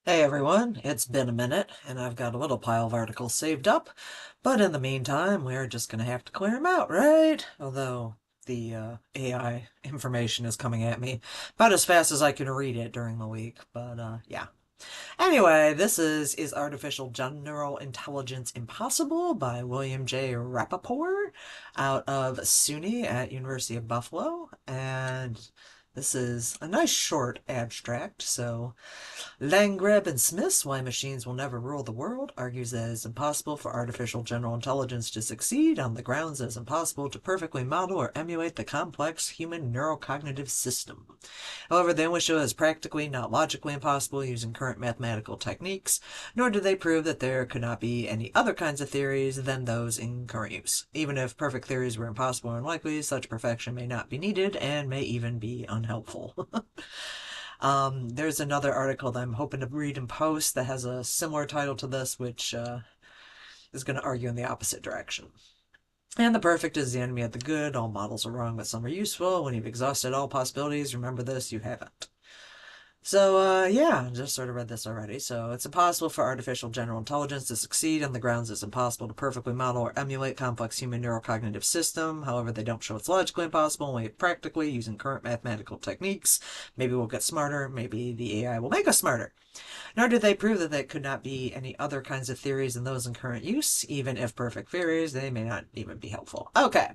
Hey everyone, it's been a minute, and I've got a little pile of articles saved up, but in the meantime, we're just gonna have to clear them out, right? Although the AI information is coming at me about as fast as I can read it during the week, but yeah. Anyway, this is Artificial General Intelligence Impossible by William J. Rapaport out of SUNY at University of Buffalo, and this is a nice short abstract, so Landgrebe and Smith's Why Machines Will Never Rule the World argues that it's impossible for artificial general intelligence to succeed on the grounds that it's impossible to perfectly model or emulate the complex human neurocognitive system. However, they only show it as practically, not logically impossible using current mathematical techniques, nor do they prove that there could not be any other kinds of theories than those in current use. Even if perfect theories were impossible or unlikely, such perfection may not be needed and may even be unhelpful. There's another article that I'm hoping to read and post that has a similar title to this, which is going to argue in the opposite direction. And the perfect is the enemy of the good. All models are wrong, but some are useful. When you've exhausted all possibilities, remember this, you haven't. So, yeah, just sort of read this already. So, it's impossible for artificial general intelligence to succeed on the grounds it's impossible to perfectly model or emulate complex human neurocognitive system. However, they don't show it's logically impossible, only practically using current mathematical techniques. Maybe we'll get smarter. Maybe the AI will make us smarter. Nor did they prove that there could not be any other kinds of theories than those in current use. Even if perfect theories, they may not even be helpful. Okay.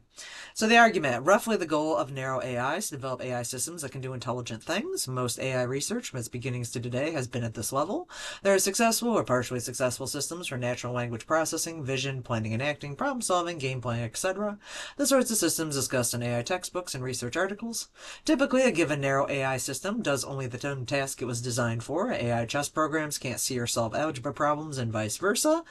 So the argument, roughly the goal of narrow AI is to develop AI systems that can do intelligent things. Most AI research from its beginnings to today has been at this level. There are successful or partially successful systems for natural language processing, vision, planning and acting, problem solving, game playing, etc. The sorts of systems discussed in AI textbooks and research articles. Typically, a given narrow AI system does only the task it was designed for. AI chess programs can't see or solve algebra problems and vice versa.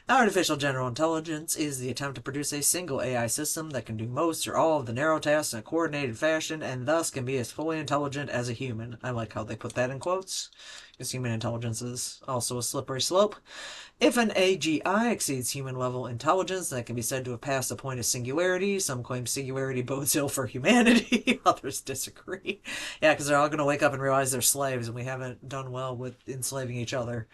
Artificial general intelligence is the attempt to produce a single AI system that can do most or all of the narrow tasks in a coordinated fashion and thus can be as fully intelligent as a human. I like how they put that in quotes, because human intelligence is also a slippery slope. If an AGI exceeds human level intelligence, that can be said to have passed the point of singularity. Some claim singularity bodes ill for humanity, others disagree. Yeah, because they're all going to wake up and realize they're slaves, and we haven't done well with enslaving each other.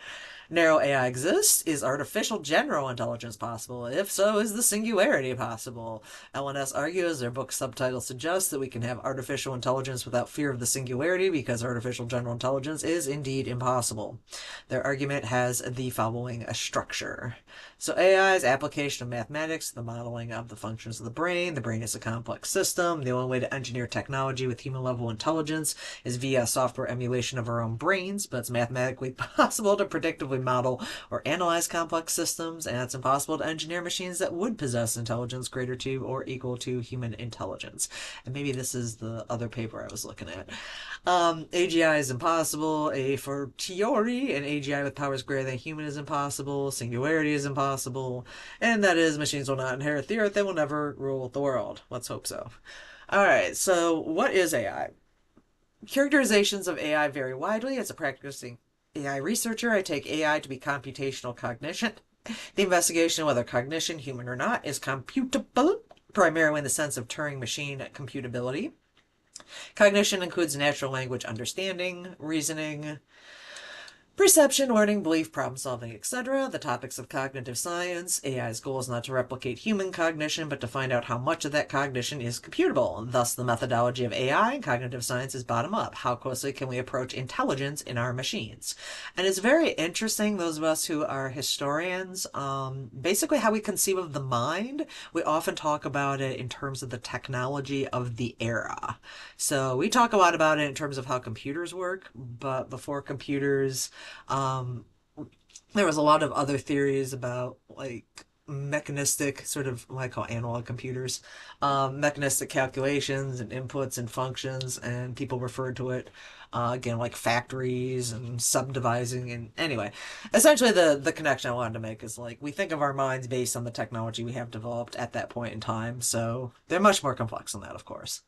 Narrow AI exists? Is artificial general intelligence possible? If so, is the singularity possible? LNS argues their book subtitle suggests that we can have artificial intelligence without fear of the singularity because artificial general intelligence is indeed impossible. Their argument has the following structure. So AI's application of mathematics to the modeling of the functions of the brain. The brain is a complex system. The only way to engineer technology with human level intelligence is via software emulation of our own brains, but it's mathematically possible to predictively model or analyze complex systems, and it's impossible to engineer machines that would possess intelligence greater to or equal to human intelligence. And maybe this is the other paper I was looking at. AGI is impossible. A fortiori, an AGI with powers greater than human is impossible. Singularity is impossible. And that is, machines will not inherit the earth. They will never rule the world. Let's hope so. Alright, so what is AI? Characterizations of AI vary widely. As a practicing AI researcher, I take AI to be computational cognition. The investigation of whether cognition, human or not, is computable, primarily in the sense of Turing machine computability. Cognition includes natural language understanding, reasoning, perception, learning, belief, problem solving, etc. The topics of cognitive science. AI's goal is not to replicate human cognition, but to find out how much of that cognition is computable. And thus, the methodology of AI and cognitive science is bottom up. How closely can we approach intelligence in our machines? And it's very interesting, those of us who are historians, basically how we conceive of the mind. We often talk about it in terms of the technology of the era. So we talk a lot about it in terms of how computers work, but before computers, um, there was a lot of other theories about like mechanistic sort of what I call analog computers, mechanistic calculations and inputs and functions, and people referred to it again like factories and subdividing. And anyway, essentially the connection I wanted to make is like we think of our minds based on the technology we have developed at that point in time, so they're much more complex than that, of course.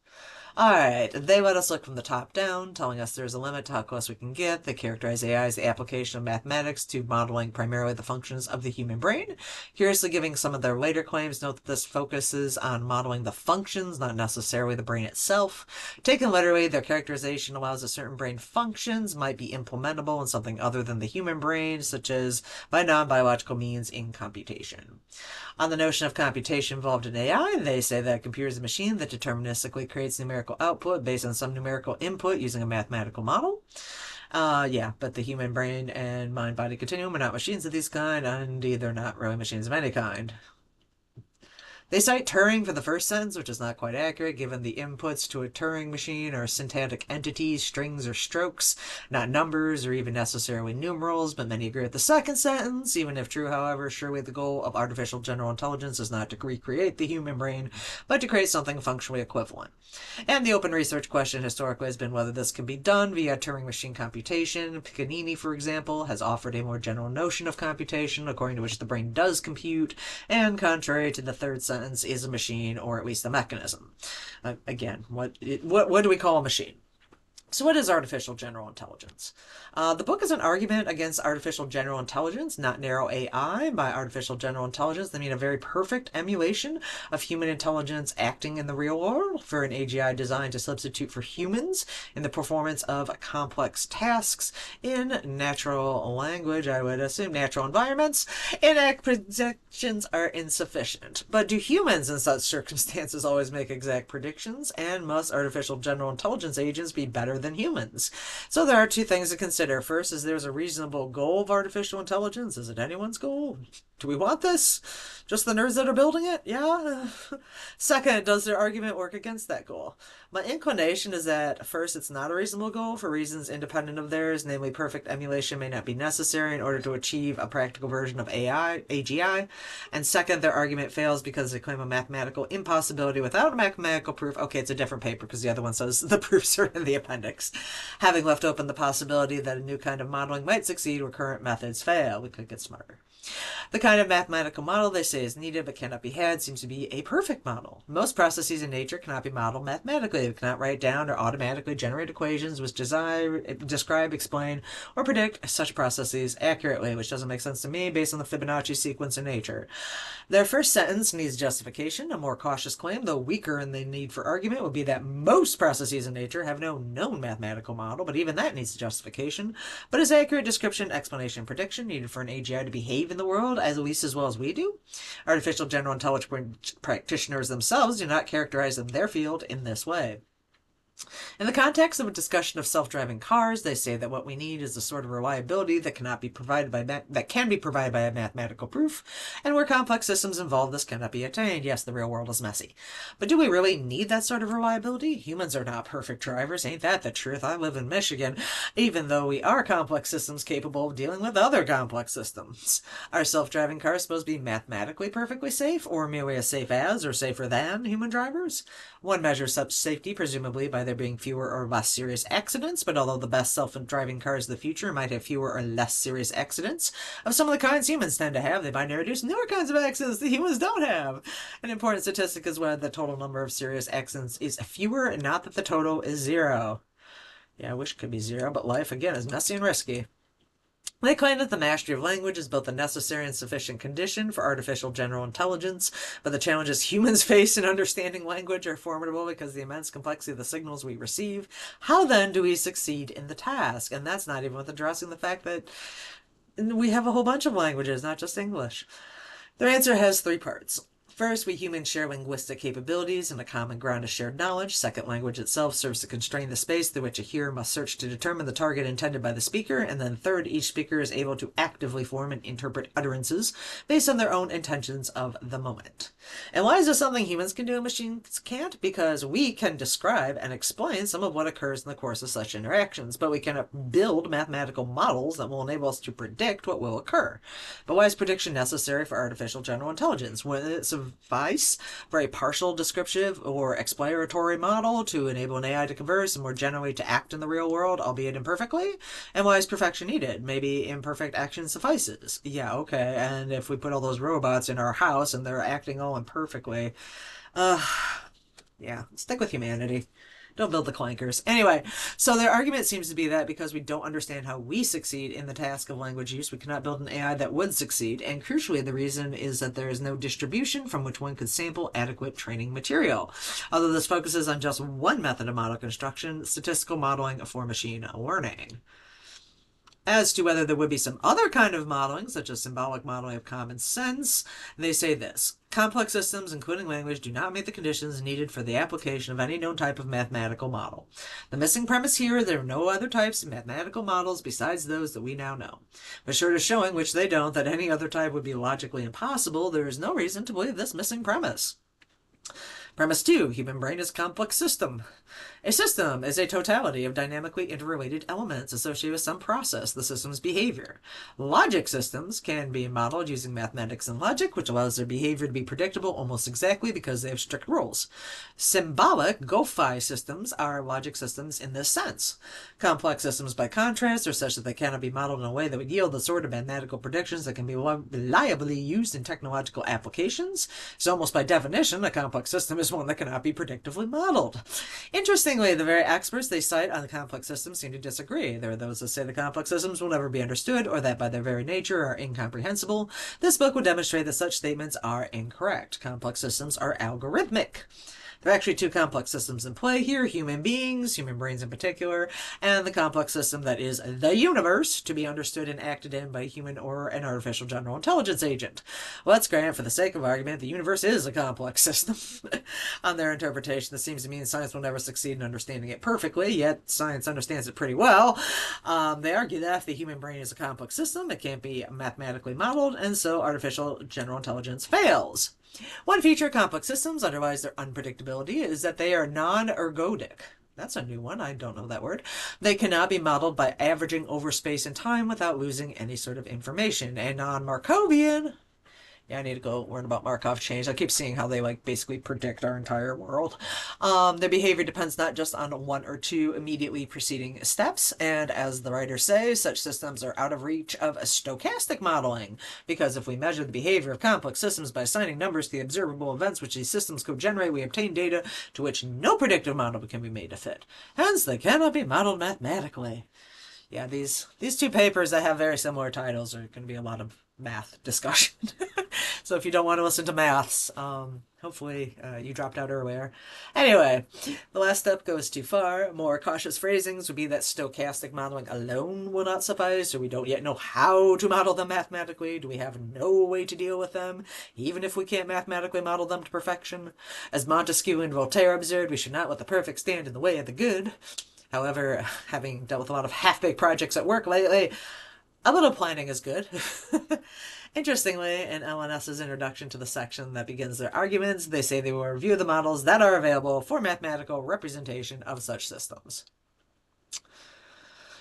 Alright, they let us look from the top down, telling us there's a limit to how close we can get. They characterize AI as the application of mathematics to modeling primarily the functions of the human brain. Curiously giving some of their later claims, note that this focuses on modeling the functions, not necessarily the brain itself. Taken literally, their characterization allows that certain brain functions might be implementable in something other than the human brain, such as by non-biological means in computation. On the notion of computation involved in AI, they say that a computer is a machine that deterministically creates numerical output based on some numerical input using a mathematical model. Yeah, but the human brain and mind-body continuum are not machines of these kind, and indeed they're not really machines of any kind. They cite Turing for the first sentence, which is not quite accurate, given the inputs to a Turing machine are syntactic entities, strings, or strokes, not numbers or even necessarily numerals, but many agree with the second sentence. Even if true, however, surely the goal of artificial general intelligence is not to recreate the human brain, but to create something functionally equivalent. And the open research question historically has been whether this can be done via Turing machine computation. Piccanini, for example, has offered a more general notion of computation, according to which the brain does compute, and contrary to the third sentence, is a machine, or at least a mechanism. Again, what do we call a machine? So what is artificial general intelligence? The book is an argument against artificial general intelligence, not narrow AI. By artificial general intelligence, they mean a very perfect emulation of human intelligence acting in the real world for an AGI designed to substitute for humans in the performance of complex tasks in natural language, I would assume natural environments. Inaccurate predictions are insufficient. But do humans in such circumstances always make exact predictions? And must artificial general intelligence agents be better than humans? So there are two things to consider. First, is there's a reasonable goal of artificial intelligence? Is it anyone's goal? Do we want this? Just the nerds that are building it? Yeah. Second, does their argument work against that goal? My inclination is that, first, it's not a reasonable goal for reasons independent of theirs, namely perfect emulation may not be necessary in order to achieve a practical version of AGI. And second, their argument fails because they claim a mathematical impossibility without a mathematical proof. Okay, it's a different paper because the other one says the proofs are in the appendix. Having left open the possibility that a new kind of modeling might succeed where current methods fail. We could get smarter. The kind of mathematical model they say is needed but cannot be had seems to be a perfect model. Most processes in nature cannot be modeled mathematically. We cannot write down or automatically generate equations which describe, explain, or predict such processes accurately, which doesn't make sense to me based on the Fibonacci sequence in nature. Their first sentence needs justification. A more cautious claim, though weaker in the need for argument, would be that most processes in nature have no known mathematical model, but even that needs justification. But is accurate description, explanation, prediction needed for an AGI to behave in the world at least as well as we do? Artificial general intelligence practitioners themselves do not characterize their field in this way. In the context of a discussion of self-driving cars, they say that what we need is the sort of reliability that can be provided by a mathematical proof, and where complex systems involve this cannot be attained. Yes, the real world is messy. But do we really need that sort of reliability? Humans are not perfect drivers, ain't that the truth? I live in Michigan, even though we are complex systems capable of dealing with other complex systems. Are self-driving cars supposed to be mathematically perfectly safe, or merely as safe as, or safer than, human drivers? One measures such safety, presumably, by there being fewer or less serious accidents, but although the best self-driving cars of the future might have fewer or less serious accidents of some of the kinds humans tend to have, they might introduce newer kinds of accidents that humans don't have. An important statistic is whether the total number of serious accidents is fewer, and not that the total is zero. Yeah, I wish it could be zero, but life, again, is messy and risky. They claim that the mastery of language is both a necessary and sufficient condition for artificial general intelligence, but the challenges humans face in understanding language are formidable because of the immense complexity of the signals we receive. How then do we succeed in the task? And that's not even with addressing the fact that we have a whole bunch of languages, not just English. Their answer has three parts. First, we humans share linguistic capabilities and a common ground of shared knowledge. Second, language itself serves to constrain the space through which a hearer must search to determine the target intended by the speaker. And then third, each speaker is able to actively form and interpret utterances based on their own intentions of the moment. And why is this something humans can do and machines can't? Because we can describe and explain some of what occurs in the course of such interactions, but we cannot build mathematical models that will enable us to predict what will occur. But why is prediction necessary for artificial general intelligence? When it suffice for a partial descriptive or explanatory model to enable an AI to converse and more generally to act in the real world, albeit imperfectly? And why is perfection needed? Maybe imperfect action suffices. Yeah, okay, and if we put all those robots in our house and they're acting all imperfectly, yeah, stick with humanity. Don't build the clankers. Anyway, so their argument seems to be that because we don't understand how we succeed in the task of language use, we cannot build an AI that would succeed. And crucially, the reason is that there is no distribution from which one could sample adequate training material. Although this focuses on just one method of model construction, statistical modeling for machine learning. As to whether there would be some other kind of modeling, such as symbolic modeling of common sense, they say this: complex systems, including language, do not meet the conditions needed for the application of any known type of mathematical model. The missing premise here, there are no other types of mathematical models besides those that we now know. But short of showing, which they don't, that any other type would be logically impossible, there is no reason to believe this missing premise. Premise 2. Human brain is a complex system. A system is a totality of dynamically interrelated elements associated with some process, the system's behavior. Logic systems can be modeled using mathematics and logic, which allows their behavior to be predictable almost exactly because they have strict rules. Symbolic, GOFI systems are logic systems in this sense. Complex systems, by contrast, are such that they cannot be modeled in a way that would yield the sort of mathematical predictions that can be reliably used in technological applications. So almost by definition, a complex system is one that cannot be predictively modeled. Interestingly, the very experts they cite on the complex systems seem to disagree. There are those that say the complex systems will never be understood, or that by their very nature are incomprehensible. This book will demonstrate that such statements are incorrect. Complex systems are algorithmic. There are actually two complex systems in play here: human beings, human brains in particular, and the complex system that is the universe, to be understood and acted in by a human or an artificial general intelligence agent. Let's grant, for the sake of argument, the universe is a complex system. On their interpretation, this seems to mean science will never succeed in understanding it perfectly, yet science understands it pretty well. They argue that if the human brain is a complex system, it can't be mathematically modeled, and so artificial general intelligence fails. One feature of complex systems underlies their unpredictability is that they are non-ergodic. That's a new one. I don't know that word. They cannot be modeled by averaging over space and time without losing any sort of information. And non-Markovian... Yeah, I need to go learn about Markov chains. I keep seeing how they basically predict our entire world. Their behavior depends not just on one or two immediately preceding steps, and as the writers say, such systems are out of reach of stochastic modeling, because if we measure the behavior of complex systems by assigning numbers to the observable events which these systems could generate, we obtain data to which no predictive model can be made to fit. Hence, they cannot be modeled mathematically. Yeah, these two papers that have very similar titles are going to be a lot of math discussion. So if you don't want to listen to maths, hopefully you dropped out earlier. Anyway, the last step goes too far. More cautious phrasings would be that stochastic modeling alone will not suffice, or we don't yet know how to model them mathematically. Do we have no way to deal with them, even if we can't mathematically model them to perfection? As Montesquieu and Voltaire observed, we should not let the perfect stand in the way of the good. However, having dealt with a lot of half-baked projects at work lately, a little planning is good. Interestingly, in LNS's introduction to the section that begins their arguments, they say they will review the models that are available for mathematical representation of such systems,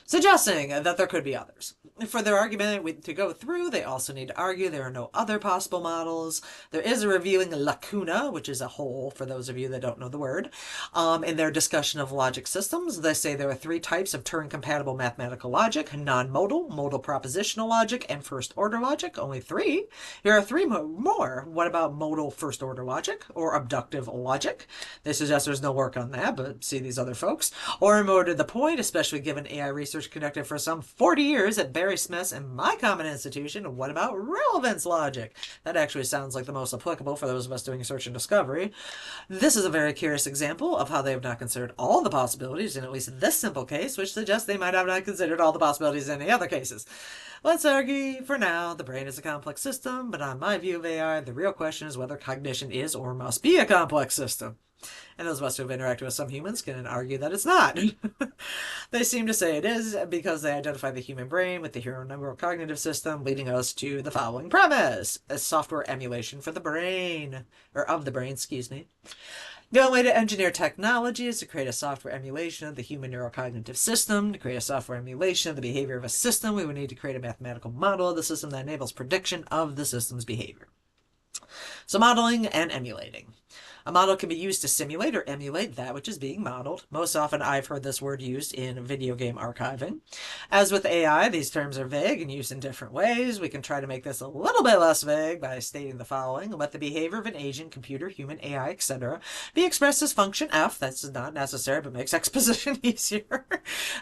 suggesting that there could be others. For their argument to go through, they also need to argue there are no other possible models. There is a revealing lacuna, which is a hole for those of you that don't know the word. In their discussion of logic systems, they say there are three types of Turing-compatible mathematical logic: non-modal, modal propositional logic, and first-order logic. Only three. There are three more. What about modal first-order logic, or abductive logic? They suggest there's no work on that, but see these other folks. Or more to the point, especially given AI research conducted for some 40 years at Barry Smith's and my common institution, what about relevance logic? That actually sounds like the most applicable for those of us doing search and discovery. This is a very curious example of how they have not considered all the possibilities in at least this simple case, which suggests they might have not considered all the possibilities in any other cases. Let's argue, for now, the brain is a complex system, but on my view of AI, the real question is whether cognition is or must be a complex system. And those of us who have interacted with some humans can argue that it's not. They seem to say it is because they identify the human brain with the hero neurocognitive system, leading us to the following premise: a software emulation for the brain, or of the brain, excuse me. The only way to engineer technology is to create a software emulation of the human neurocognitive system. To create a software emulation of the behavior of a system, we would need to create a mathematical model of the system that enables prediction of the system's behavior. So modeling and emulating. A model can be used to simulate or emulate that which is being modeled. Most often, I've heard this word used in video game archiving. As with AI, these terms are vague and used in different ways. We can try to make this a little bit less vague by stating the following. Let the behavior of an agent, computer, human, AI, etc. be expressed as function f. That's not necessary, but makes exposition easier.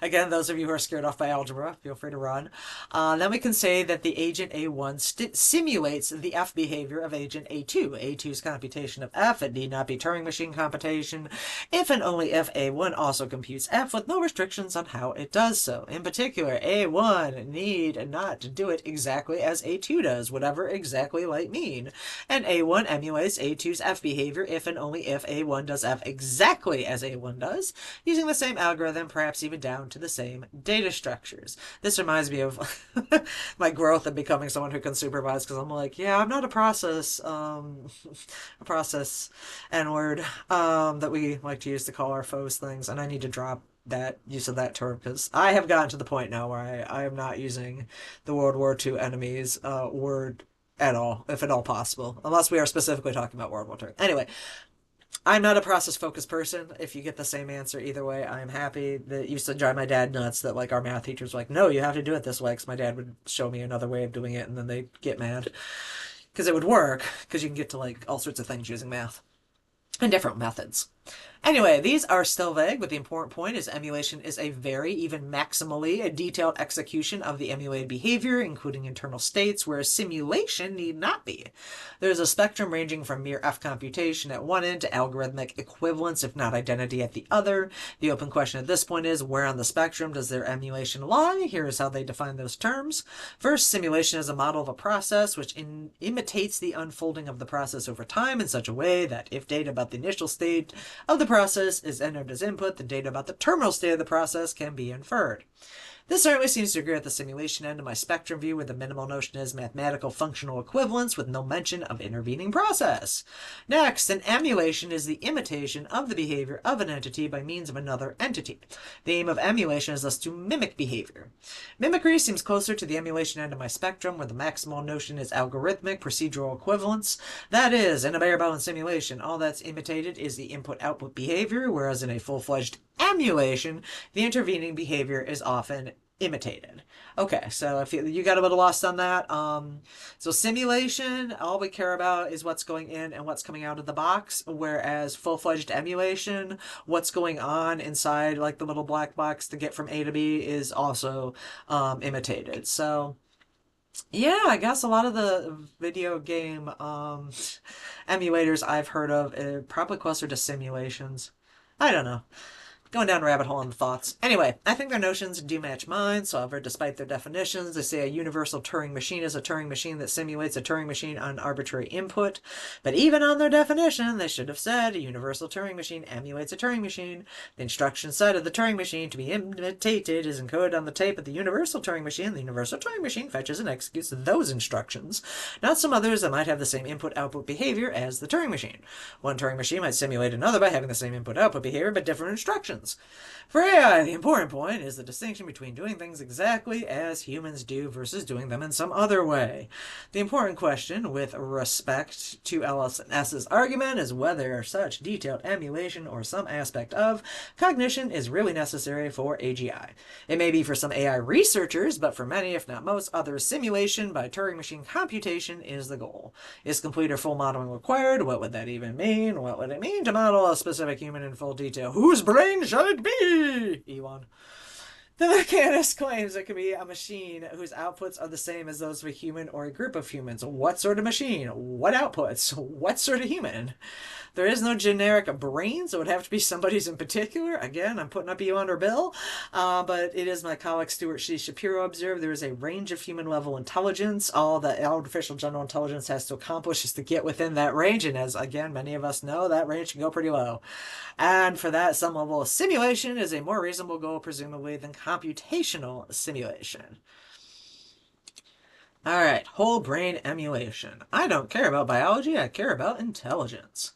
Again, those of you who are scared off by algebra, feel free to run. Then we can say that the agent A1 simulates the f behavior of agent A2. A2's computation of f, it need not be Turing machine computation, if and only if A1 also computes f with no restrictions on how it does so. In particular, A1 need not to do it exactly as A2 does, whatever exactly might mean. And A1 emulates A2's f behavior if and only if A1 does f exactly as A1 does, using the same algorithm, perhaps even down to the same data structures. This reminds me of my growth and becoming someone who can supervise, because I'm like, yeah, I'm not a process N-word that we like to use to call our foes things, and I need to drop that use of that term, because I have gotten to the point now where I am not using the World War II enemies word at all, if at all possible, unless we are specifically talking about World War II. Anyway, I'm not a process-focused person. If you get the same answer either way, I'm happy. That used to drive my dad nuts that, like, our math teachers were like, no, you have to do it this way, because my dad would show me another way of doing it, and then they'd get mad. Because it would work, because you can get to, like, all sorts of things using math. And different methods. Anyway, these are still vague, but the important point is emulation is a very, even maximally, a detailed execution of the emulated behavior, including internal states, whereas simulation need not be. There's a spectrum ranging from mere F computation at one end to algorithmic equivalence, if not identity, at the other. The open question at this point is, where on the spectrum does their emulation lie? Here's how they define those terms. First, simulation is a model of a process which imitates the unfolding of the process over time in such a way that if data about the initial state of the process is entered as input, the data about the terminal state of the process can be inferred. This certainly seems to agree with the simulation end of my spectrum view, where the minimal notion is mathematical functional equivalence with no mention of intervening process. Next, an emulation is the imitation of the behavior of an entity by means of another entity. The aim of emulation is thus to mimic behavior. Mimicry seems closer to the emulation end of my spectrum, where the maximal notion is algorithmic procedural equivalence. That is, in a bare-bones simulation, all that's imitated is the input-output behavior, whereas in a full-fledged emulation, the intervening behavior is often imitated. Okay, so if you got a little lost on that, so simulation, all we care about is what's going in and what's coming out of the box, whereas full-fledged emulation, what's going on inside, like the little black box to get from A to B, is also imitated. So yeah, I guess a lot of the video game emulators I've heard of are probably closer to simulations. I don't know. Going down a rabbit hole on the thoughts. Anyway, I think their notions do match mine, so however, despite their definitions, they say a universal Turing machine is a Turing machine that simulates a Turing machine on arbitrary input. But even on their definition, they should have said a universal Turing machine emulates a Turing machine. The instruction set of the Turing machine to be imitated is encoded on the tape of the universal Turing machine. The universal Turing machine fetches and executes those instructions, not some others that might have the same input-output behavior as the Turing machine. One Turing machine might simulate another by having the same input-output behavior, but different instructions. For AI, the important point is the distinction between doing things exactly as humans do versus doing them in some other way. The important question, with respect to LSNS's argument, is whether such detailed emulation or some aspect of cognition is really necessary for AGI. It may be for some AI researchers, but for many, if not most, others, simulation by Turing machine computation is the goal. Is complete or full modeling required? What would that even mean? What would it mean to model a specific human in full detail? Whose brain shall it be? Elon. The mechanist claims it could be a machine whose outputs are the same as those of a human or a group of humans. What sort of machine? What outputs? What sort of human? There is no generic brain, so it would have to be somebody's in particular. Again, I'm putting up Elon or Bill, but it is my colleague Stuart C. Shapiro observed there is a range of human level intelligence. All that artificial general intelligence has to accomplish is to get within that range, and as again many of us know, that range can go pretty low. And for that, some level of simulation is a more reasonable goal, presumably, than computational simulation. Alright, whole brain emulation. I don't care about biology, I care about intelligence.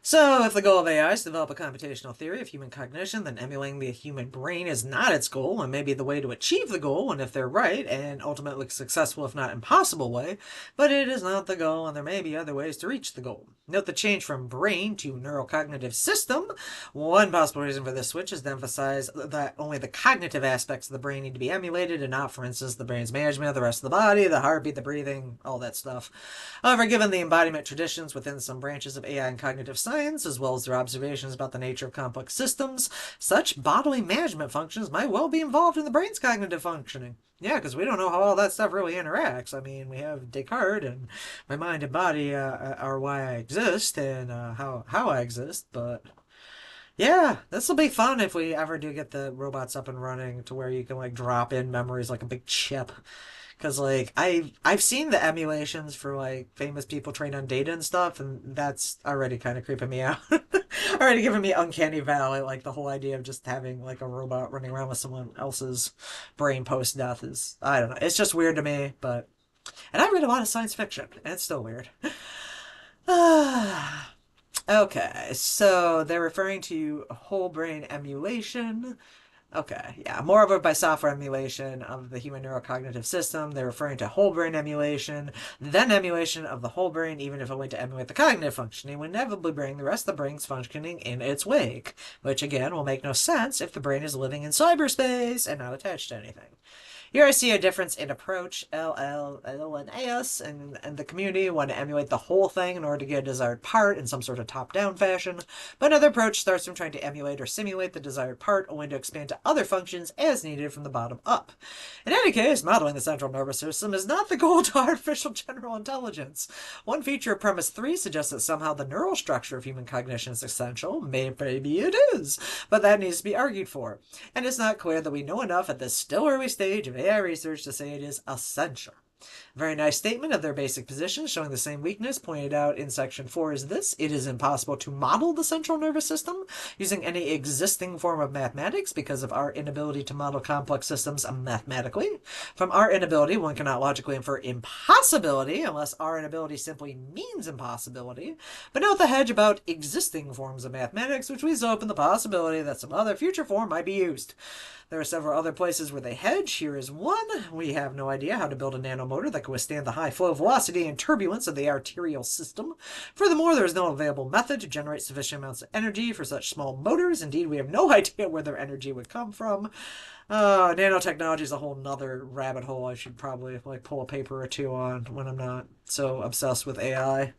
So, if the goal of AI is to develop a computational theory of human cognition, then emulating the human brain is not its goal and may be the way to achieve the goal, and if they're right, an ultimately successful, if not impossible way, but it is not the goal, and there may be other ways to reach the goal. Note the change from brain to neurocognitive system. One possible reason for this switch is to emphasize that only the cognitive aspects of the brain need to be emulated, and not, for instance, the brain's management of the rest of the body, the heartbeat, the breathing, all that stuff. However, given the embodiment traditions within some branches of AI and cognitive science, as well as their observations about the nature of complex systems, such bodily management functions might well be involved in the brain's cognitive functioning. Yeah, because we don't know how all that stuff really interacts. I mean, we have Descartes and my mind and body are why I exist and how I exist. But yeah, this will be fun if we ever do get the robots up and running to where you can like drop in memories like a big chip. Because like I've seen the emulations for like famous people trained on data and stuff, and that's already kind of creeping me out. Already giving me uncanny valley. Like the whole idea of just having like a robot running around with someone else's brain post death is, I don't know. It's just weird to me. But and I read a lot of science fiction, and it's still weird. Okay, so they're referring to whole brain emulation. Okay, yeah, moreover, by software emulation of the human neurocognitive system, they're referring to whole brain emulation, then emulation of the whole brain, even if only to emulate the cognitive functioning, would inevitably bring the rest of the brain's functioning in its wake, which again will make no sense if the brain is living in cyberspace and not attached to anything. Here I see a difference in approach. LL and AS and the community want to emulate the whole thing in order to get a desired part in some sort of top-down fashion, but another approach starts from trying to emulate or simulate the desired part only to expand to other functions as needed from the bottom up. In any case, modeling the central nervous system is not the goal to artificial general intelligence. One feature of premise 3 suggests that somehow the neural structure of human cognition is essential. Maybe it is, but that needs to be argued for. And it's not clear that we know enough at this still early stage of AI research to say it is essential. Very nice statement of their basic position, showing the same weakness pointed out in section 4 is this: it is impossible to model the central nervous system using any existing form of mathematics because of our inability to model complex systems mathematically. From our inability, one cannot logically infer impossibility unless our inability simply means impossibility. But note the hedge about existing forms of mathematics, which leaves open the possibility that some other future form might be used. There are several other places where they hedge. Here is one. We have no idea how to build a nanomotor that can withstand the high flow velocity and turbulence of the arterial system. Furthermore, there is no available method to generate sufficient amounts of energy for such small motors. Indeed, we have no idea where their energy would come from. Nanotechnology is a whole nother rabbit hole I should probably like pull a paper or two on when I'm not so obsessed with AI.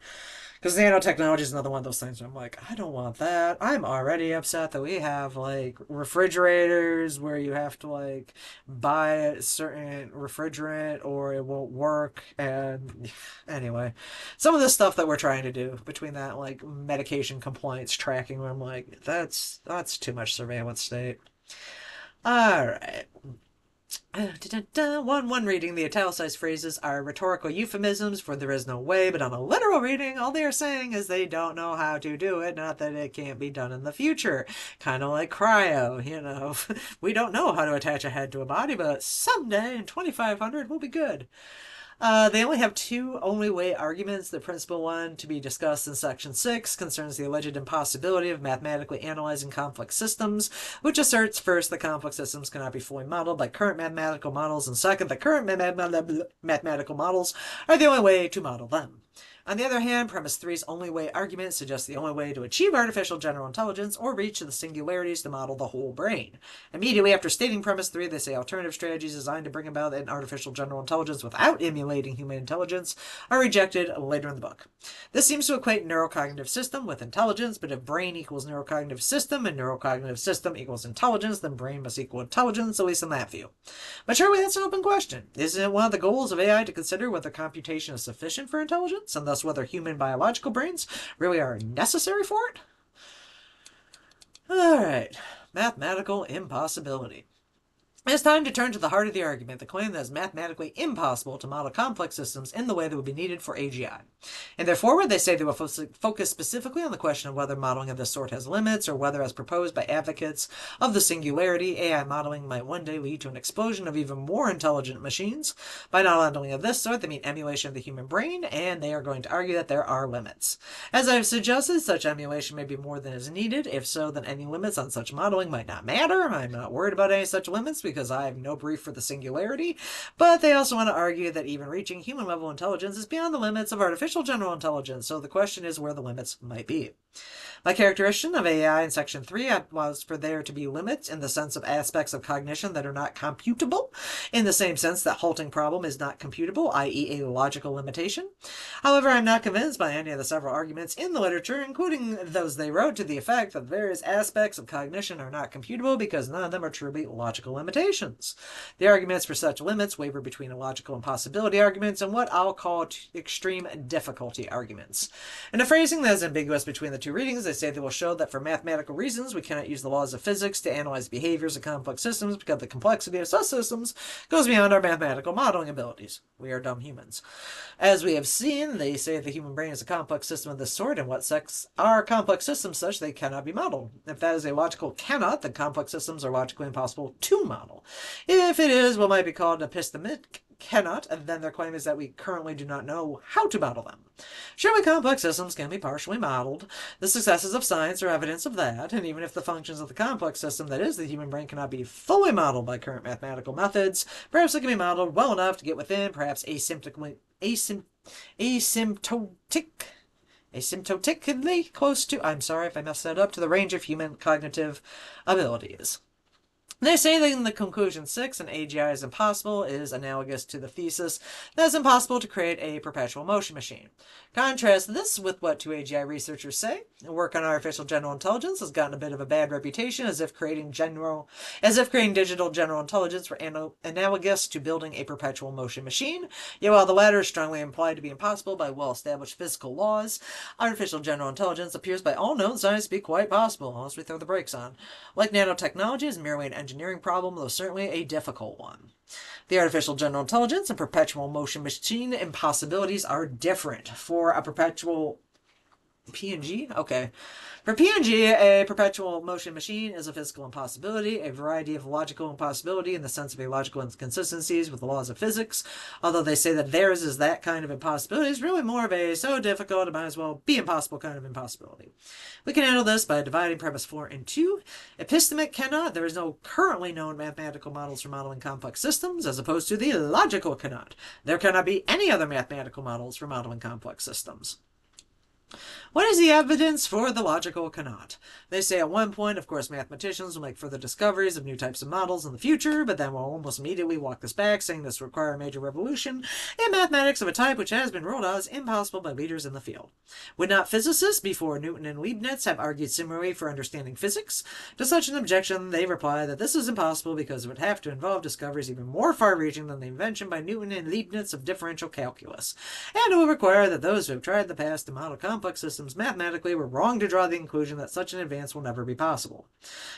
Because nanotechnology is another one of those things where I'm like, I don't want that. I'm already upset that we have like refrigerators where you have to like buy a certain refrigerant or it won't work. And anyway, some of the stuff that we're trying to do between that like medication compliance tracking, where I'm like, that's too much surveillance state. All right. One reading, the italicized phrases are rhetorical euphemisms for there is no way, but on a literal reading, all they are saying is they don't know how to do it, not that it can't be done in the future. Kind of like cryo, you know. We don't know how to attach a head to a body, but someday in 2500 we'll be good. They only have two only way arguments. The principal one, to be discussed in section 6, concerns the alleged impossibility of mathematically analyzing complex systems, which asserts first that complex systems cannot be fully modeled by current mathematical models, and second that current mathematical models are the only way to model them. On the other hand, premise 3's only way argument suggests the only way to achieve artificial general intelligence or reach the singularities to model the whole brain. Immediately after stating premise 3, they say alternative strategies designed to bring about an artificial general intelligence without emulating human intelligence are rejected later in the book. This seems to equate neurocognitive system with intelligence, but if brain equals neurocognitive system and neurocognitive system equals intelligence, then brain must equal intelligence, at least in that view. But surely that's an open question. Isn't it one of the goals of AI to consider whether computation is sufficient for intelligence, and thus whether human biological brains really are necessary for it? Alright, mathematical impossibility. It's time to turn to the heart of the argument, the claim that it's mathematically impossible to model complex systems in the way that would be needed for AGI. In their foreword, they say they will focus specifically on the question of whether modeling of this sort has limits, or whether, as proposed by advocates of the singularity, AI modeling might one day lead to an explosion of even more intelligent machines. By not modeling of this sort, they mean emulation of the human brain, and they are going to argue that there are limits. As I've suggested, such emulation may be more than is needed. If so, then any limits on such modeling might not matter. I'm not worried about any such limits because I have no brief for the singularity, but they also want to argue that even reaching human-level intelligence is beyond the limits of artificial general intelligence, so the question is where the limits might be. My characterization of AI in Section 3 was for there to be limits in the sense of aspects of cognition that are not computable, in the same sense that halting problem is not computable, i.e. a logical limitation. However, I'm not convinced by any of the several arguments in the literature, including those they wrote, to the effect that various aspects of cognition are not computable because none of them are truly logical limitations. The arguments for such limits waver between illogical impossibility arguments and what I'll call extreme difficulty arguments. In a phrasing that is ambiguous between the two readings, they say they will show that for mathematical reasons we cannot use the laws of physics to analyze behaviors of complex systems because the complexity of such systems goes beyond our mathematical modeling abilities. We are dumb humans. As we have seen, they say the human brain is a complex system of this sort, and what sex are complex systems such they cannot be modeled. If that is a logical cannot, then complex systems are logically impossible to model. If it is what might be called epistemic cannot, and then their claim is that we currently do not know how to model them. Surely complex systems can be partially modeled. The successes of science are evidence of that, and even if the functions of the complex system that is the human brain cannot be fully modeled by current mathematical methods, perhaps it can be modeled well enough to get within, perhaps asymptotically close to, I'm sorry if I messed that up, to the range of human cognitive abilities. They say that in the conclusion 6, an AGI is impossible is analogous to the thesis that it's impossible to create a perpetual motion machine. Contrast this with what two AGI researchers say. Work on artificial general intelligence has gotten a bit of a bad reputation as if creating digital general intelligence were analogous to building a perpetual motion machine. Yet while the latter is strongly implied to be impossible by well-established physical laws, artificial general intelligence appears by all known science to be quite possible, unless we throw the brakes on. Like nanotechnology is merely an engineering problem, though certainly a difficult one. The artificial general intelligence and perpetual motion machine impossibilities are different. For a perpetual PNG? Okay. For PNG, a perpetual motion machine is a physical impossibility, a variety of logical impossibility in the sense of illogical inconsistencies with the laws of physics. Although they say that theirs is that kind of impossibility, it's really more of a so difficult it might as well be impossible kind of impossibility. We can handle this by dividing premise 4 in two. Epistemic cannot. There is no currently known mathematical models for modeling complex systems, as opposed to the logical cannot. There cannot be any other mathematical models for modeling complex systems. What is the evidence for the logical cannot? They say at one point, of course, mathematicians will make further discoveries of new types of models in the future, but then will almost immediately walk this back, saying this will require a major revolution in mathematics of a type which has been ruled out as impossible by leaders in the field. Would not physicists before Newton and Leibniz have argued similarly for understanding physics? To such an objection, they reply that this is impossible because it would have to involve discoveries even more far-reaching than the invention by Newton and Leibniz of differential calculus, and it would require that those who have tried in the past to model complex systems mathematically were wrong to draw the conclusion that such an advance will never be possible.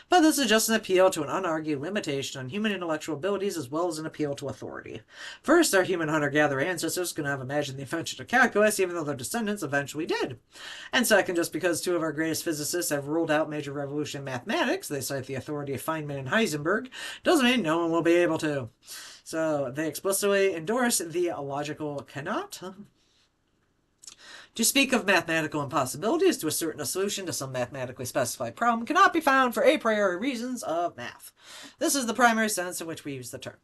But this is just an appeal to an unargued limitation on human intellectual abilities as well as an appeal to authority. First, our human hunter-gatherer ancestors could not have imagined the invention of calculus even though their descendants eventually did. And second, just because two of our greatest physicists have ruled out major revolution in mathematics, they cite the authority of Feynman and Heisenberg, doesn't mean no one will be able to. So they explicitly endorse the logical cannot. To speak of mathematical impossibilities to ascertain a solution to some mathematically specified problem cannot be found for a priori reasons of math. This is the primary sense in which we use the term.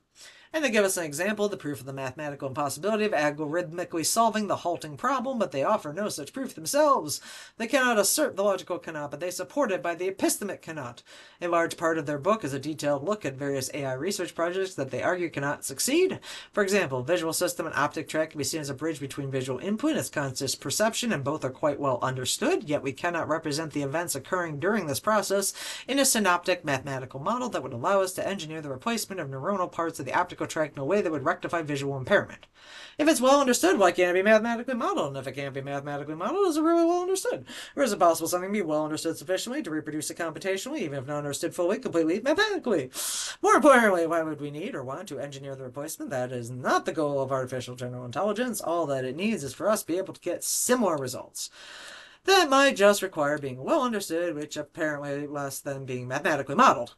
And they give us an example of the proof of the mathematical impossibility of algorithmically solving the halting problem, but they offer no such proof themselves. They cannot assert the logical cannot, but they support it by the epistemic cannot. A large part of their book is a detailed look at various AI research projects that they argue cannot succeed. For example, visual system and optic tract can be seen as a bridge between visual input and its conscious perception, and both are quite well understood, yet we cannot represent the events occurring during this process in a synoptic mathematical model that would allow us to engineer the replacement of neuronal parts of the optic optical tract in a way that would rectify visual impairment. If it's well understood, why can't it be mathematically modeled? And if it can't be mathematically modeled, is it really well understood? Or is it possible something to be well understood sufficiently to reproduce it computationally, even if not understood fully, completely, mathematically? More importantly, why would we need or want to engineer the replacement? That is not the goal of artificial general intelligence. All that it needs is for us to be able to get similar results. That might just require being well understood, which apparently less than being mathematically modeled.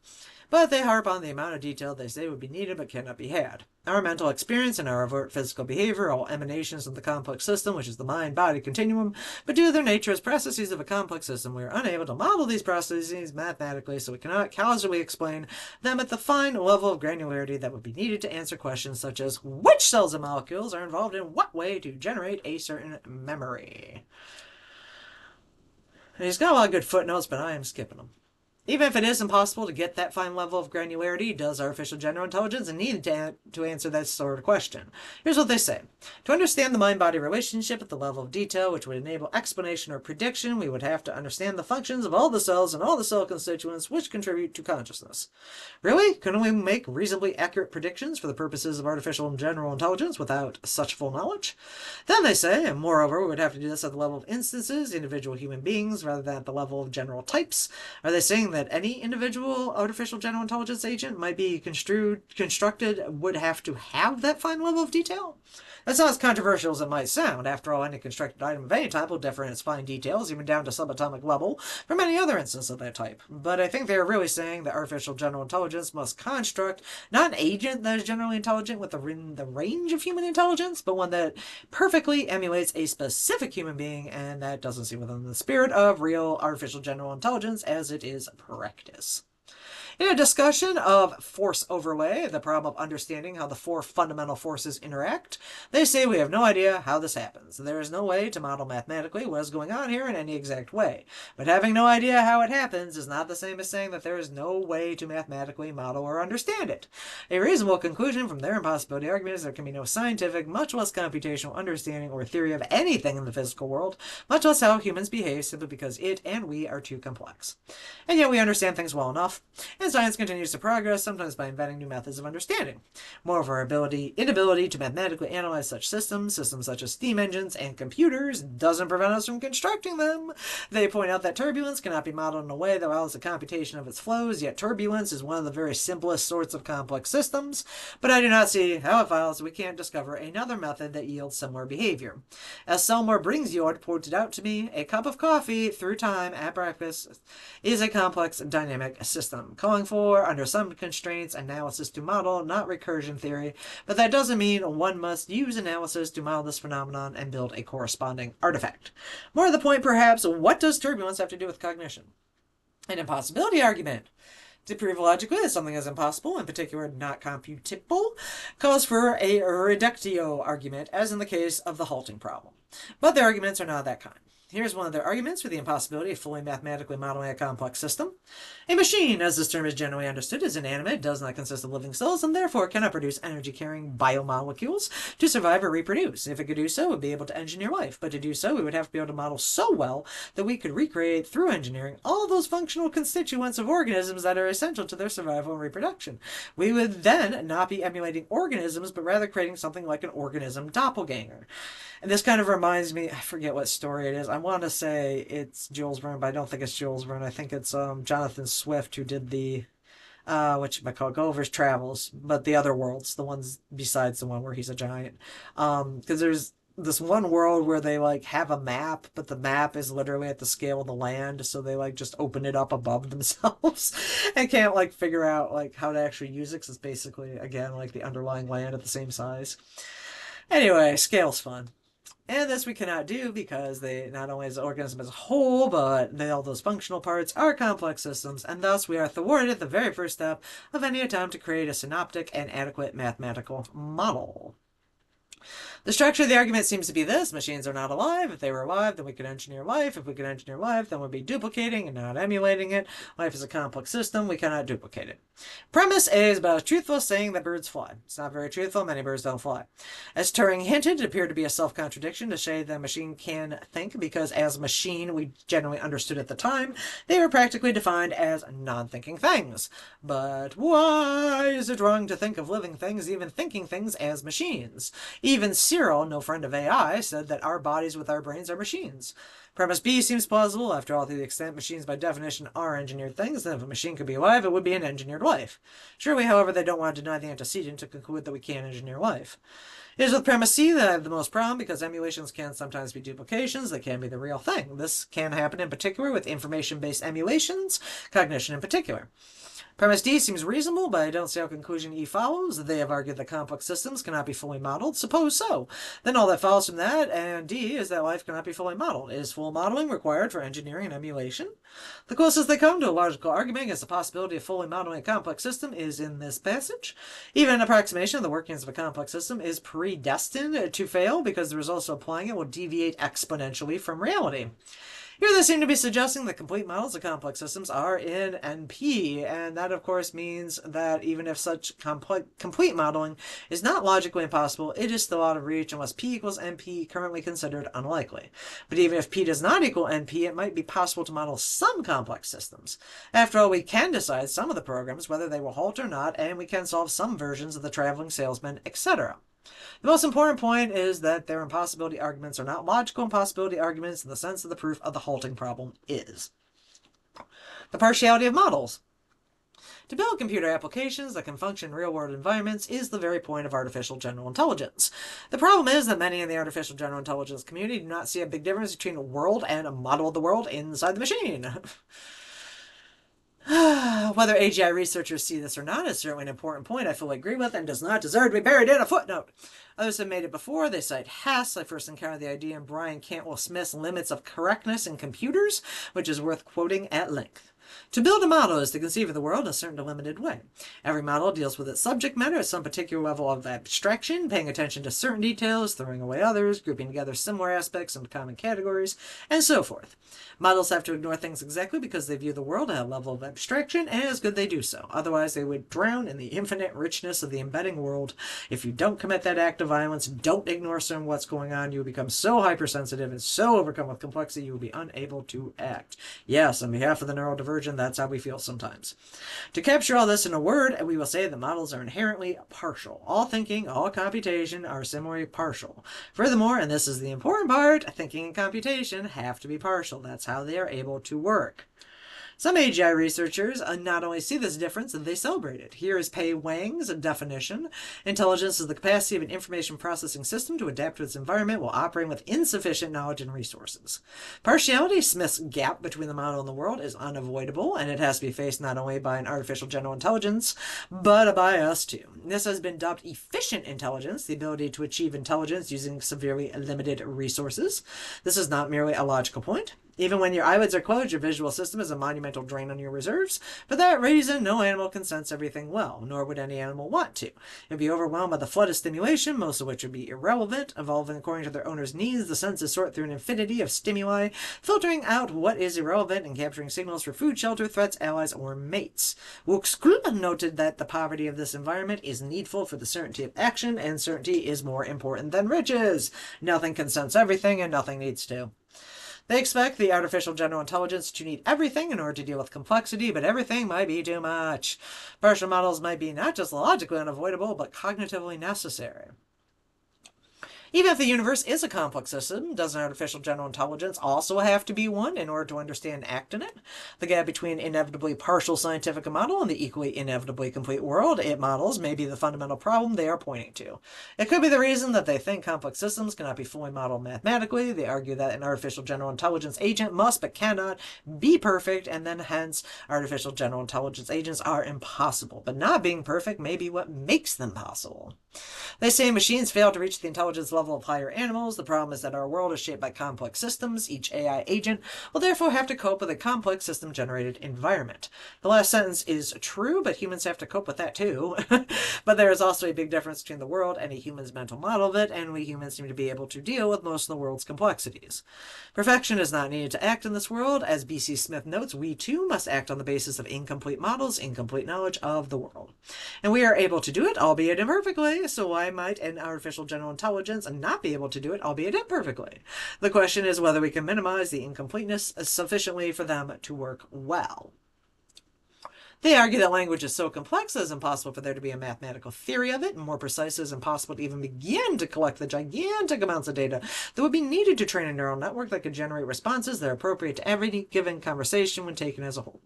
But they harp on the amount of detail they say would be needed but cannot be had. Our mental experience and our overt physical behavior are all emanations of the complex system, which is the mind-body continuum, but due to their nature as processes of a complex system, we are unable to model these processes mathematically, so we cannot causally explain them at the fine level of granularity that would be needed to answer questions such as which cells and molecules are involved in what way to generate a certain memory. And he's got a lot of good footnotes, but I am skipping them. Even if it is impossible to get that fine level of granularity, does artificial general intelligence need to answer that sort of question? Here's what they say. To understand the mind-body relationship at the level of detail which would enable explanation or prediction, we would have to understand the functions of all the cells and all the cell constituents which contribute to consciousness. Really? Couldn't we make reasonably accurate predictions for the purposes of artificial general intelligence without such full knowledge? Then they say, and moreover, we would have to do this at the level of instances, individual human beings, rather than at the level of general types. Are they saying that any individual artificial general intelligence agent might be constructed would have to have that fine level of detail? That's not as controversial as it might sound. After all, any constructed item of any type will differ in its fine details, even down to subatomic level, from any other instance of that type. But I think they are really saying that artificial general intelligence must construct not an agent that is generally intelligent within the range of human intelligence, but one that perfectly emulates a specific human being, and that doesn't seem within the spirit of real artificial general intelligence as it is practice. In a discussion of force overlay, the problem of understanding how the four fundamental forces interact, they say we have no idea how this happens. There is no way to model mathematically what is going on here in any exact way. But having no idea how it happens is not the same as saying that there is no way to mathematically model or understand it. A reasonable conclusion from their impossibility argument is there can be no scientific, much less computational understanding or theory of anything in the physical world, much less how humans behave, simply because it and we are too complex. And yet we understand things well enough, and science continues to progress, sometimes by inventing new methods of understanding. Moreover, our inability to mathematically analyze such systems such as steam engines and computers, doesn't prevent us from constructing them. They point out that turbulence cannot be modeled in a way that allows the computation of its flows, yet turbulence is one of the very simplest sorts of complex systems, but I do not see how it follows we can't discover another method that yields similar behavior. As Selmore Bringsjord pointed out to me, a cup of coffee through time at breakfast is a complex dynamic system, calling for, under some constraints, analysis to model, not recursion theory, but that doesn't mean one must use analysis to model this phenomenon and build a corresponding artifact. More to the point, perhaps, what does turbulence have to do with cognition? An impossibility argument. To prove logically that something is impossible, in particular not computable, calls for a reductio argument, as in the case of the halting problem. But their arguments are not that kind. Here's one of their arguments for the impossibility of fully mathematically modeling a complex system. A machine, as this term is generally understood, is inanimate, does not consist of living cells, and therefore cannot produce energy-carrying biomolecules to survive or reproduce. If it could do so, it would be able to engineer life, but to do so, we would have to be able to model so well that we could recreate, through engineering, all those functional constituents of organisms that are essential to their survival and reproduction. We would then not be emulating organisms, but rather creating something like an organism doppelganger. And this kind of reminds me, I forget what story it is. I want to say it's Jules Verne, but I don't think it's Jules Verne. I think it's Jonathan Swift who did the, Gulliver's Travels, but the other worlds, the ones besides the one where he's a giant. Because there's this one world where they like have a map, but the map is literally at the scale of the land, so they like just open it up above themselves and can't like figure out like how to actually use it, because it's basically, again, like the underlying land at the same size. Anyway, scale's fun. And this we cannot do because they not only as an organism as a whole, but all those functional parts are complex systems, and thus we are thwarted at the very first step of any attempt to create a synoptic and adequate mathematical model. The structure of the argument seems to be this: machines are not alive. If they were alive, then we could engineer life. If we could engineer life, then we'd be duplicating and not emulating it. Life is a complex system. We cannot duplicate it. Premise A is about as truthful as saying that birds fly. It's not very truthful. Many birds don't fly. As Turing hinted, it appeared to be a self-contradiction to say that a machine can think, because as a machine we generally understood at the time, they were practically defined as non-thinking things. But why is it wrong to think of living things, even thinking things, as machines? Even Cyril, no friend of AI, said that our bodies with our brains are machines. Premise B seems plausible. After all, to the extent machines by definition are engineered things, then if a machine could be alive, it would be an engineered life. Surely, however, they don't want to deny the antecedent to conclude that we can engineer life. It is with premise C that I have the most problem, because emulations can sometimes be duplications. They can be the real thing. This can happen in particular with information-based emulations, cognition in particular. Premise D seems reasonable, but I don't see how conclusion E follows. They have argued that complex systems cannot be fully modeled. Suppose so. Then all that follows from that, and D, is that life cannot be fully modeled. Is full modeling required for engineering and emulation? The closest they come to a logical argument against the possibility of fully modeling a complex system is in this passage. Even an approximation of the workings of a complex system is predestined to fail, because the results of applying it will deviate exponentially from reality. Here they seem to be suggesting that complete models of complex systems are in NP, and that of course means that even if such complete modeling is not logically impossible, it is still out of reach unless P equals NP, currently considered unlikely. But even if P does not equal NP, it might be possible to model some complex systems. After all, we can decide some of the programs whether they will halt or not, and we can solve some versions of the traveling salesman, etc. The most important point is that their impossibility arguments are not logical impossibility arguments in the sense that the proof of the halting problem is. The partiality of models. To build computer applications that can function in real-world environments is the very point of artificial general intelligence. The problem is that many in the artificial general intelligence community do not see a big difference between a world and a model of the world inside the machine. Whether AGI researchers see this or not is certainly an important point I fully agree with and does not deserve to be buried in a footnote. Others have made it before. They cite Hess. I first encountered the idea in Brian Cantwell Smith's Limits of Correctness in Computers, which is worth quoting at length. To build a model is to conceive of the world in a certain delimited way. Every model deals with its subject matter at some particular level of abstraction, paying attention to certain details, throwing away others, grouping together similar aspects into common categories, and so forth. Models have to ignore things exactly because they view the world at a level of abstraction, and it is good they do so. Otherwise, they would drown in the infinite richness of the embedding world. If you don't commit that act of violence, don't ignore some of what's going on, you will become so hypersensitive and so overcome with complexity you will be unable to act. Yes, on behalf of the neurodivergent, that's how we feel sometimes. To capture all this in a word, we will say that models are inherently partial. All thinking, all computation are similarly partial. Furthermore, and this is the important part, thinking and computation have to be partial. That's how they are able to work. Some AGI researchers not only see this difference, they celebrate it. Here is Pei Wang's definition. Intelligence is the capacity of an information processing system to adapt to its environment while operating with insufficient knowledge and resources. Partiality, Smith's gap between the model and the world, is unavoidable, and it has to be faced not only by an artificial general intelligence, but by us too. This has been dubbed efficient intelligence, the ability to achieve intelligence using severely limited resources. This is not merely a logical point. Even when your eyelids are closed, your visual system is a monumental drain on your reserves. For that reason, no animal can sense everything well, nor would any animal want to. It would be overwhelmed by the flood of stimulation, most of which would be irrelevant. Evolving according to their owner's needs, the senses sort through an infinity of stimuli, filtering out what is irrelevant and capturing signals for food, shelter, threats, allies, or mates. Wuxkrupp noted that the poverty of this environment is needful for the certainty of action, and certainty is more important than riches. Nothing can sense everything, and nothing needs to. They expect the artificial general intelligence to need everything in order to deal with complexity, but everything might be too much. Partial models might be not just logically unavoidable, but cognitively necessary. Even if the universe is a complex system, doesn't artificial general intelligence also have to be one in order to understand and act in it? The gap between inevitably partial scientific model and the equally inevitably complete world it models may be the fundamental problem they are pointing to. It could be the reason that they think complex systems cannot be fully modeled mathematically. They argue that an artificial general intelligence agent must but cannot be perfect, and then hence artificial general intelligence agents are impossible. But not being perfect may be what makes them possible. They say machines fail to reach the intelligence level level of higher animals. The problem is that our world is shaped by complex systems. Each AI agent will therefore have to cope with a complex system-generated environment. The last sentence is true, but humans have to cope with that too. But there is also a big difference between the world and a human's mental model of it, and we humans seem to be able to deal with most of the world's complexities. Perfection is not needed to act in this world. As B.C. Smith notes, we too must act on the basis of incomplete models, incomplete knowledge of the world. And we are able to do it, albeit imperfectly, so why might an artificial general intelligence not be able to do it, albeit imperfectly? The question is whether we can minimize the incompleteness sufficiently for them to work well. They argue that language is so complex that it's impossible for there to be a mathematical theory of it, and more precise, it is impossible to even begin to collect the gigantic amounts of data that would be needed to train a neural network that could generate responses that are appropriate to every given conversation when taken as a whole.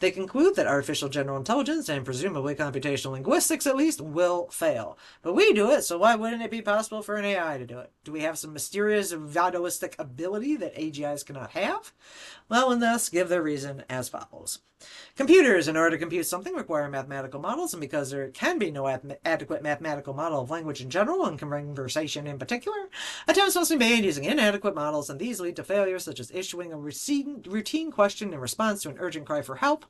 They conclude that artificial general intelligence, and presumably computational linguistics at least, will fail. But we do it, so why wouldn't it be possible for an AI to do it? Do we have some mysterious vitalistic ability that AGIs cannot have? Well, and thus give their reason as follows. Computers, in order to compute something, require mathematical models, and because there can be no adequate mathematical model of language in general, and conversation in particular, attempts must be made using inadequate models, and these lead to failures such as issuing a routine question in response to an urgent cry for help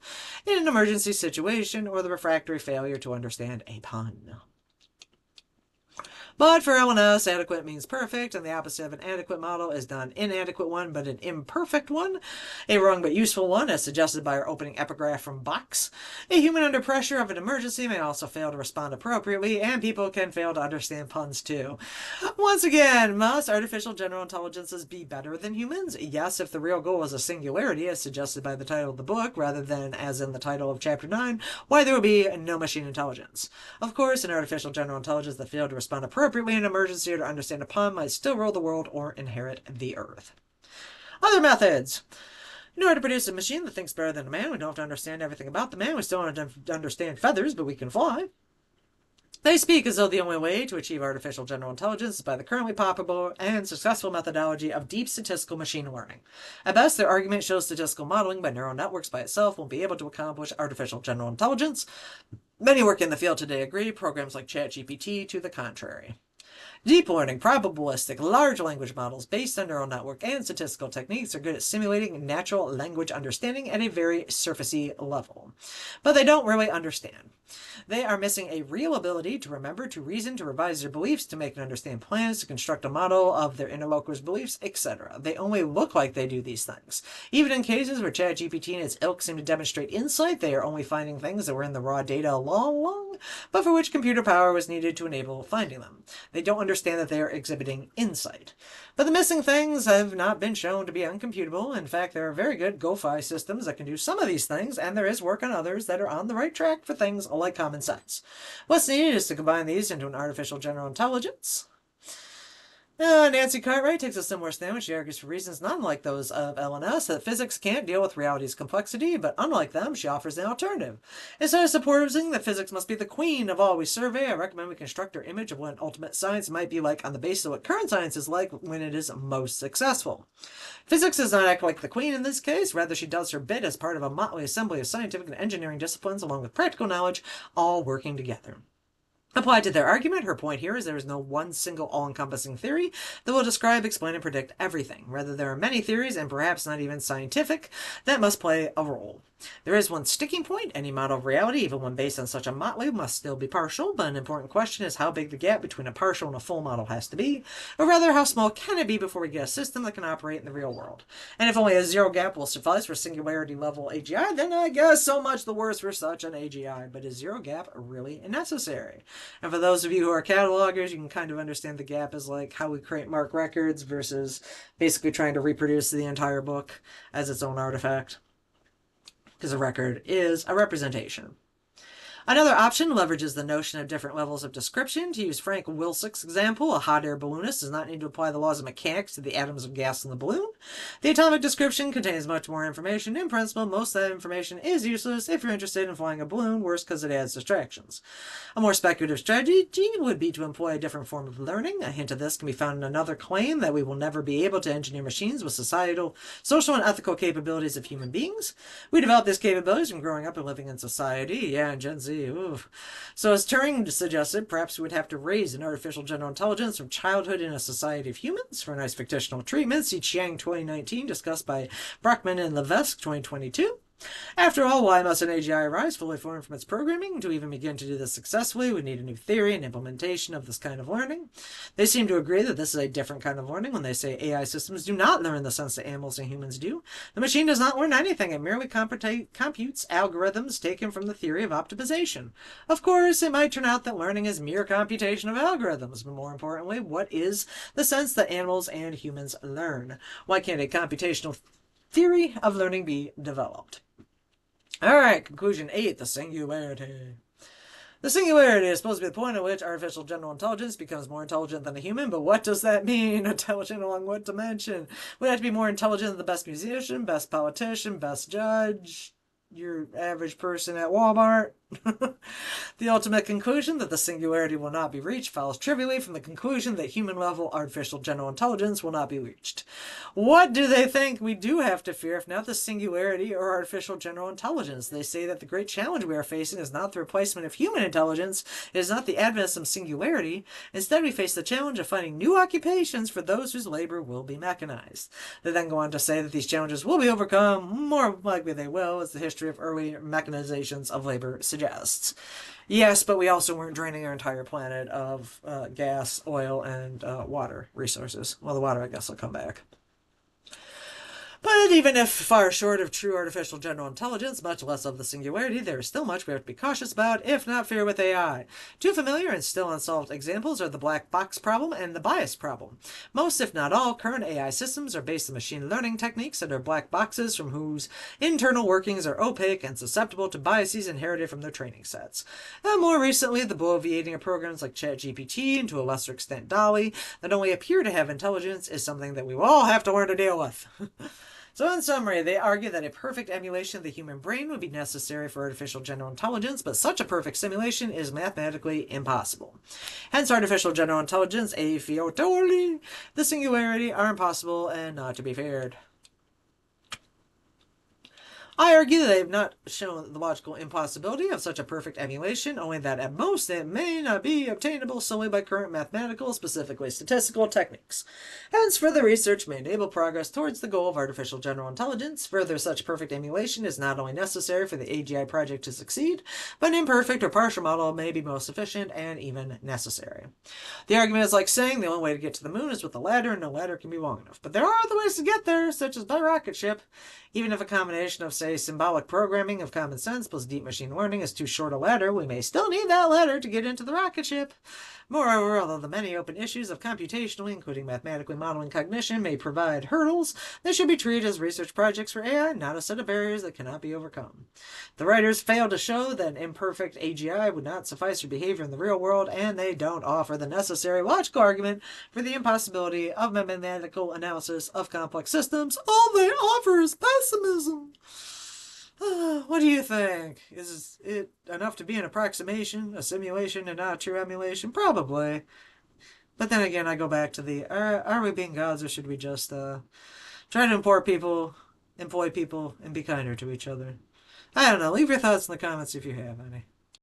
in an emergency situation, or the refractory failure to understand a pun. But for LNS, adequate means perfect, and the opposite of an adequate model is not an inadequate one, but an imperfect one, a wrong but useful one, as suggested by our opening epigraph from Box. A human under pressure of an emergency may also fail to respond appropriately, and people can fail to understand puns too. Once again, must artificial general intelligences be better than humans? Yes, if the real goal is a singularity, as suggested by the title of the book, rather than as in the title of Chapter 9, why there would be no machine intelligence. Of course, an artificial general intelligence that failed to respond appropriately in an emergency or to understand a pun might still rule the world or inherit the earth. Other methods. In order to produce a machine that thinks better than a man, we don't have to understand everything about the man. We still don't have to understand feathers, but we can fly. They speak as though the only way to achieve artificial general intelligence is by the currently popular and successful methodology of deep statistical machine learning. At best, their argument shows statistical modeling by neural networks by itself won't be able to accomplish artificial general intelligence. Many working in the field today agree, programs like ChatGPT to the contrary. Deep learning, probabilistic, large language models based on neural network and statistical techniques are good at simulating natural language understanding at a very surfacey level. But they don't really understand. They are missing a real ability to remember, to reason, to revise their beliefs, to make and understand plans, to construct a model of their interlocutor's beliefs, etc. They only look like they do these things. Even in cases where ChatGPT and its ilk seem to demonstrate insight, they are only finding things that were in the raw data all along, but for which computer power was needed to enable finding them. They don't understand that they are exhibiting insight. But the missing things have not been shown to be uncomputable. In fact, there are very good GoFi systems that can do some of these things, and there is work on others that are on the right track for things like common sense. What's needed is to combine these into an artificial general intelligence. Nancy Cartwright takes a similar stand when she argues for reasons not unlike those of LNS that physics can't deal with reality's complexity, but unlike them, she offers an alternative. Instead of supposing that physics must be the queen of all we survey, I recommend we construct our image of what an ultimate science might be like on the basis of what current science is like when it is most successful. Physics does not act like the queen in this case, rather she does her bit as part of a motley assembly of scientific and engineering disciplines along with practical knowledge, all working together. Applied to their argument, her point here is there is no one single all-encompassing theory that will describe, explain, and predict everything. Rather, there are many theories, and perhaps not even scientific, that must play a role. There is one sticking point. Any model of reality, even when based on such a motley, must still be partial, but an important question is how big the gap between a partial and a full model has to be, or rather, how small can it be before we get a system that can operate in the real world. And if only a zero gap will suffice for singularity-level AGI, then I guess so much the worse for such an AGI, but is zero gap really necessary? And for those of you who are catalogers, you can kind of understand the gap as like how we create mark records versus basically trying to reproduce the entire book as its own artifact. Because a record is a representation. Another option leverages the notion of different levels of description. To use Frank Wilczek's example, a hot air balloonist does not need to apply the laws of mechanics to the atoms of gas in the balloon. The atomic description contains much more information. In principle, most of that information is useless if you're interested in flying a balloon, worse because it adds distractions. A more speculative strategy would be to employ a different form of learning. A hint of this can be found in another claim that we will never be able to engineer machines with societal, social, and ethical capabilities of human beings. We develop these capabilities from growing up and living in society. Yeah, and Gen Z see. Oof. So as Turing suggested, perhaps we would have to raise an artificial general intelligence from childhood in a society of humans. For a nice fictional treatment, see Chiang 2019, discussed by Brockman and Levesque 2022. After all, why must an AGI arise fully formed from its programming? To even begin to do this successfully, we need a new theory and implementation of this kind of learning. They seem to agree that this is a different kind of learning when they say AI systems do not learn in the sense that animals and humans do. The machine does not learn anything, it merely computes algorithms taken from the theory of optimization. Of course, it might turn out that learning is mere computation of algorithms, but more importantly, what is the sense that animals and humans learn? Why can't a computational theory of learning be developed? Alright, conclusion 8, the singularity. The singularity is supposed to be the point at which artificial general intelligence becomes more intelligent than a human, but what does that mean? Intelligent along what dimension? Would it have to be more intelligent than the best musician, best politician, best judge, your average person at Walmart? The ultimate conclusion that the singularity will not be reached follows trivially from the conclusion that human-level artificial general intelligence will not be reached. What do they think we do have to fear if not the singularity or artificial general intelligence? They say that the great challenge we are facing is not the replacement of human intelligence, it is not the advent of some singularity. Instead, we face the challenge of finding new occupations for those whose labor will be mechanized. They then go on to say that these challenges will be overcome, more likely they will, as the history of early mechanizations of labor suggests. Yes, but we also weren't draining our entire planet of gas, oil, and water resources. Well, the water, I guess, will come back. But even if far short of true artificial general intelligence, much less of the singularity, there is still much we have to be cautious about, if not fear with AI. Two familiar and still unsolved examples are the black box problem and the bias problem. Most, if not all, current AI systems are based on machine learning techniques that are black boxes from whose internal workings are opaque and susceptible to biases inherited from their training sets. And more recently, the bloviating of programs like ChatGPT, and to a lesser extent DALL-E, that only appear to have intelligence, is something that we will all have to learn to deal with. So in summary, they argue that a perfect emulation of the human brain would be necessary for artificial general intelligence, but such a perfect simulation is mathematically impossible. Hence, artificial general intelligence, a fiortori, the singularity, are impossible and not to be feared. I argue that they have not shown the logical impossibility of such a perfect emulation, only that at most it may not be obtainable solely by current mathematical, specifically statistical techniques. Hence, further research may enable progress towards the goal of artificial general intelligence. Further, such perfect emulation is not only necessary for the AGI project to succeed, but an imperfect or partial model may be most efficient and even necessary. The argument is like saying the only way to get to the moon is with a ladder, and no ladder can be long enough. But there are other ways to get there, such as by rocket ship. Even if a combination of, say, symbolic programming of common sense plus deep machine learning is too short a ladder, we may still need that ladder to get into the rocket ship. Moreover, although the many open issues of computationally, including mathematically modeling cognition, may provide hurdles, they should be treated as research projects for AI, not a set of barriers that cannot be overcome. The writers fail to show that an imperfect AGI would not suffice for behavior in the real world, and they don't offer the necessary logical argument for the impossibility of mathematical analysis of complex systems. All they offer is pessimism. What do you think? Is it enough to be an approximation, a simulation, and not a true emulation? Probably. But then again, I go back to the, are we being gods, or should we just try to employ people, and be kinder to each other? I don't know. Leave your thoughts in the comments if you have any.